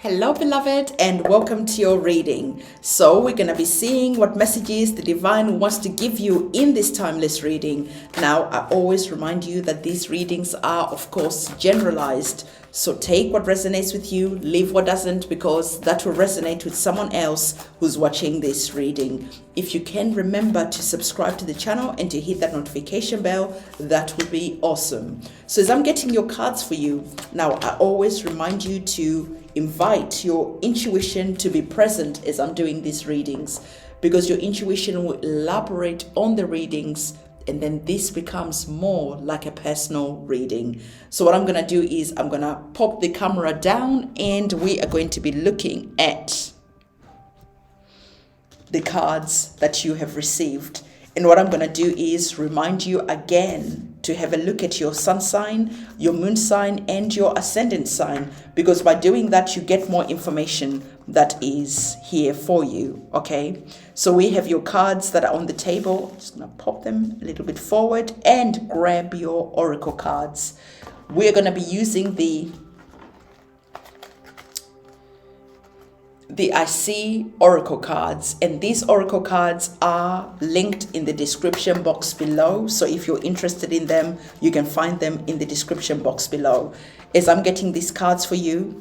Hello beloved, and welcome to your reading. So we're going to be seeing what messages the divine wants to give you in this timeless reading. Now, I always remind you that these readings are of course generalized. So take what resonates with you, leave what doesn't, because that will resonate with someone else who's watching this reading. If you can remember to subscribe to the channel and to hit that notification bell, that would be awesome. So as I'm getting your cards for you, now I always remind you to invite your intuition to be present as I'm doing these readings, because your intuition will elaborate on the readings, and then this becomes more like a personal reading. So what I'm going to do is I'm going to pop the camera down and we are going to be looking at the cards that you have received. And what I'm going to do is remind you again to have a look at your sun sign, your moon sign, and your ascendant sign, because by doing that, you get more information that is here for you. Okay, so we have your cards that are on the table. I'm just going to pop them a little bit forward and grab your oracle cards. We're going to be using the I see oracle cards, and these oracle cards are linked in the description box below. So if you're interested in them, you can find them in the description box below. As I'm getting these cards for you,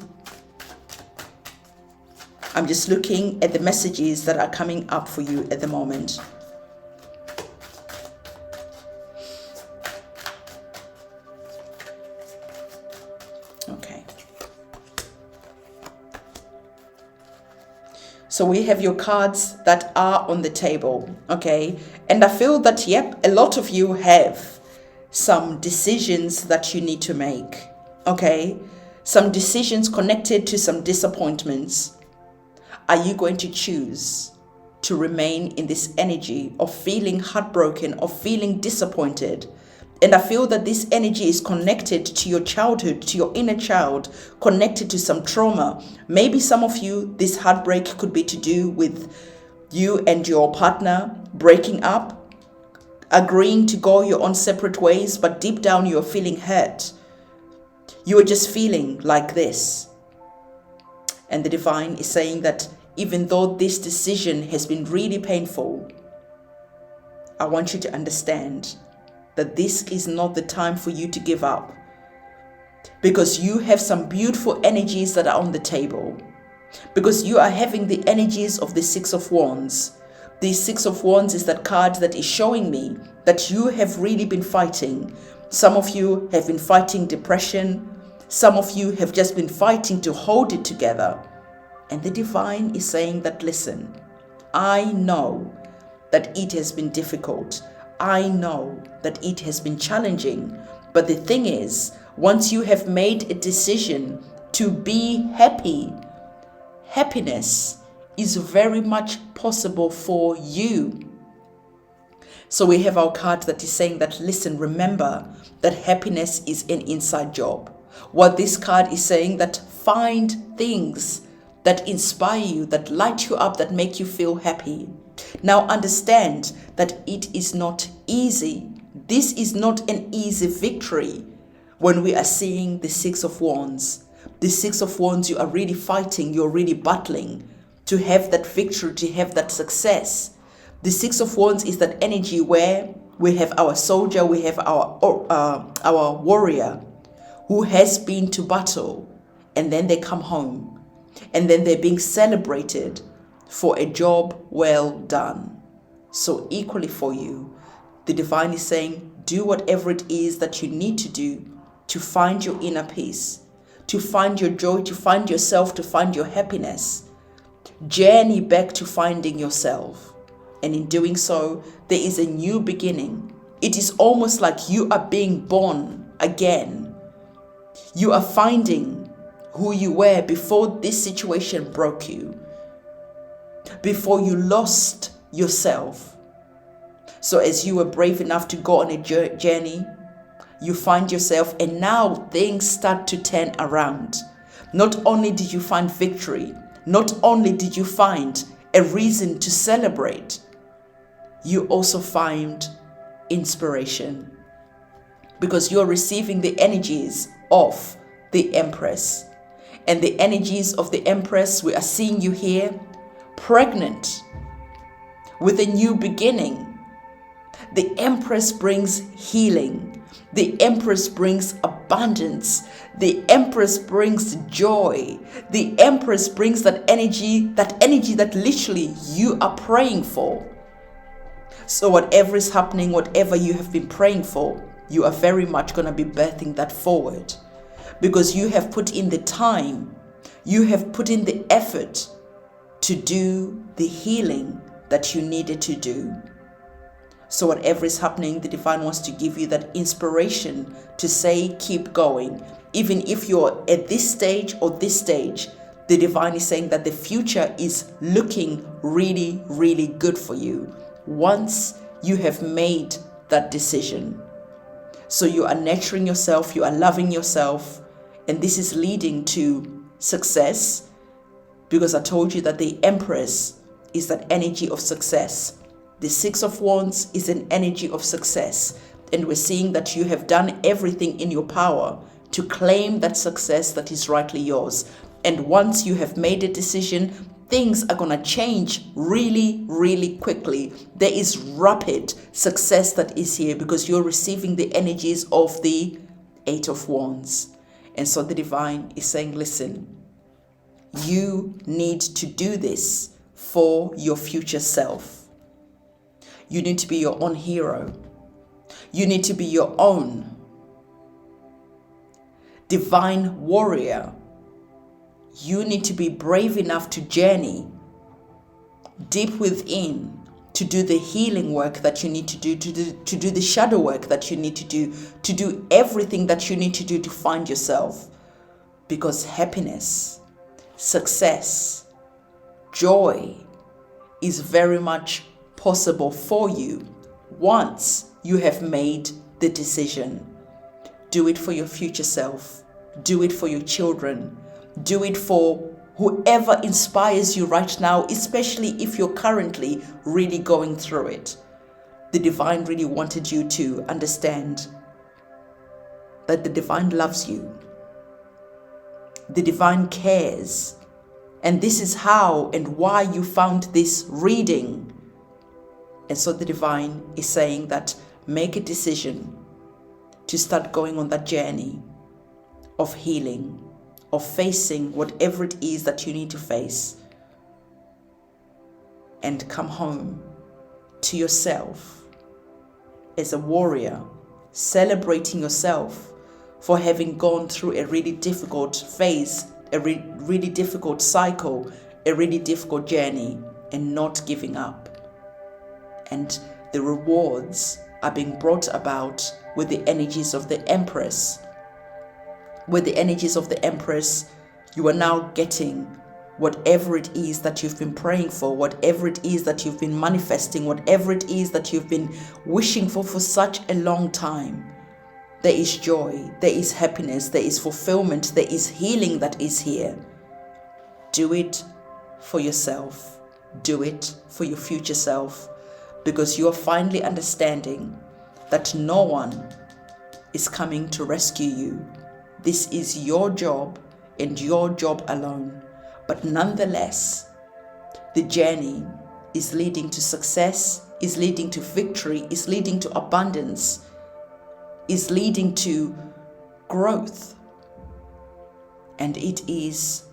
I'm just looking at the messages that are coming up for you at the moment. Okay. So we have your cards that are on the table, okay? And I feel that, yep, a lot of you have some decisions that you need to make, okay? Some decisions connected to some disappointments. Are you going to choose to remain in this energy of feeling heartbroken, of feeling disappointed? And I feel that this energy is connected to your childhood, to your inner child, connected to some trauma. Maybe some of you, this heartbreak could be to do with you and your partner breaking up, agreeing to go your own separate ways, but deep down you're feeling hurt. You are just feeling like this. And the divine is saying that even though this decision has been really painful, I want you to understand that this is not the time for you to give up, because you have some beautiful energies that are on the table, because you are having the energies of the Six of Wands. The Six of Wands is that card that is showing me that you have really been fighting. Some of you have been fighting depression. Some of you have just been fighting to hold it together. And the divine is saying that, listen, I know that it has been difficult. I know that it has been challenging, but the thing is, once you have made a decision to be happy, happiness is very much possible for you. So we have our card that is saying that, listen, remember that happiness is an inside job. What this card is saying, that find things that inspire you, that light you up, that make you feel happy. Now understand that it is not easy. This is not an easy victory. When we are seeing the Six of Wands, the Six of Wands, you are really fighting, you're really battling to have that victory, to have that success. The Six of Wands is that energy where we have our soldier, we have our warrior who has been to battle, and then they come home, and then they're being celebrated for a job well done. So equally for you, the divine is saying, do whatever it is that you need to do to find your inner peace, to find your joy, to find yourself, to find your happiness. Journey back to finding yourself. And in doing so, there is a new beginning. It is almost like you are being born again. You are finding who you were before this situation broke you, before you lost yourself. So as you were brave enough to go on a journey, you find yourself, and now things start to turn around. Not only did you find victory, not only did you find a reason to celebrate, you also find inspiration, because you're receiving the energies of the Empress. And the energies of the Empress, we are seeing you here, pregnant with a new beginning. The Empress brings healing. The Empress brings abundance. The Empress brings joy. The Empress brings that energy that literally you are praying for. So whatever is happening, whatever you have been praying for, you are very much going to be birthing that forward. Because you have put in the time, you have put in the effort to do the healing that you needed to do. So whatever is happening, the Divine wants to give you that inspiration to say, keep going. Even if you're at this stage or this stage, the Divine is saying that the future is looking really, really good for you once you have made that decision. So you are nurturing yourself, you are loving yourself, and this is leading to success, because I told you that the Empress is that energy of success. The Six of Wands is an energy of success, and we're seeing that you have done everything in your power to claim that success that is rightly yours. And once you have made a decision, things are going to change really, really quickly. There is rapid success that is here because you're receiving the energies of the Eight of Wands. And so the Divine is saying, listen, you need to do this for your future self. You need to be your own hero. You need to be your own divine warrior. You need to be brave enough to journey deep within, to do the healing work that you need to do the shadow work that you need to do everything that you need to do to find yourself. Because happiness, success, joy is very much possible for you once you have made the decision. Do it for your future self. Do it for your children. Do it for whoever inspires you right now, especially if you're currently really going through it. The Divine really wanted you to understand that the Divine loves you. The Divine cares. And this is how and why you found this reading. And so the Divine is saying that make a decision to start going on that journey of healing, of facing whatever it is that you need to face, and come home to yourself as a warrior, celebrating yourself for having gone through a really difficult phase, a really difficult cycle, a really difficult journey, and not giving up. And the rewards are being brought about with the energies of the Empress. With the energies of the Empress, you are now getting whatever it is that you've been praying for, whatever it is that you've been manifesting, whatever it is that you've been wishing for such a long time. There is joy, there is happiness, there is fulfillment, there is healing that is here. Do it for yourself. Do it for your future self, because you are finally understanding that no one is coming to rescue you. This is your job and your job alone. But nonetheless, the journey is leading to success, is leading to victory, is leading to abundance, is leading to growth. And it is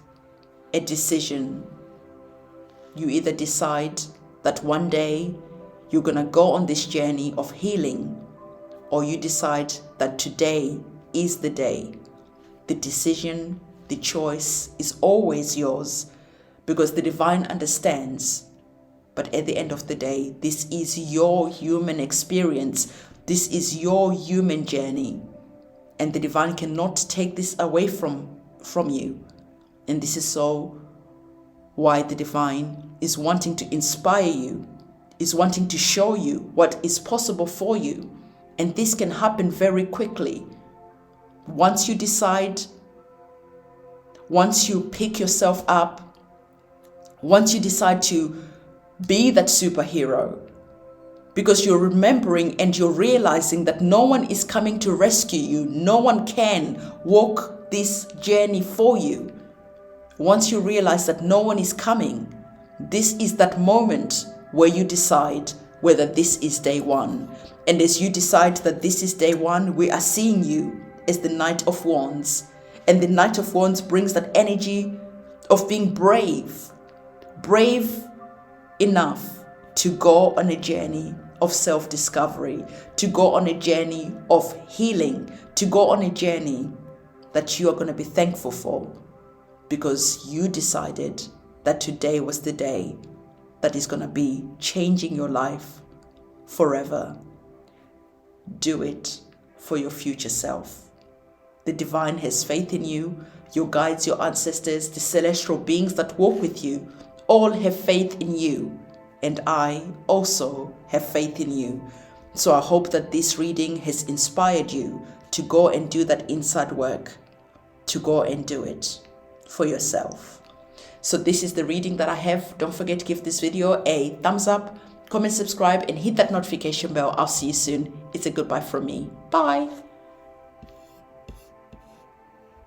a decision. You either decide that one day you're going to go on this journey of healing, or you decide that today is the day. The decision, the choice is always yours, because the Divine understands. But at the end of the day, this is your human experience. This is your human journey. And the Divine cannot take this away from you. And this is so why the Divine is wanting to inspire you, is wanting to show you what is possible for you. And this can happen very quickly. Once you decide, once you pick yourself up, once you decide to be that superhero, because you're remembering and you're realizing that no one is coming to rescue you. No one can walk this journey for you. Once you realize that no one is coming, this is that moment where you decide whether this is day one. And as you decide that this is day one, we are seeing you as the Knight of Wands. And the Knight of Wands brings that energy of being brave enough to go on a journey of self-discovery, to go on a journey of healing, to go on a journey that you are going to be thankful for, because you decided that today was the day that is going to be changing your life forever. Do it for your future self. The divine has faith in you. Your guides, your ancestors, the celestial beings that walk with you, all have faith in you. And I also have faith in you. So I hope that this reading has inspired you to go and do that inside work, to go and do it for yourself. So this is the reading that I have. Don't forget to give this video a thumbs up, comment, subscribe, and hit that notification bell. I'll see you soon. It's a goodbye from me. Bye.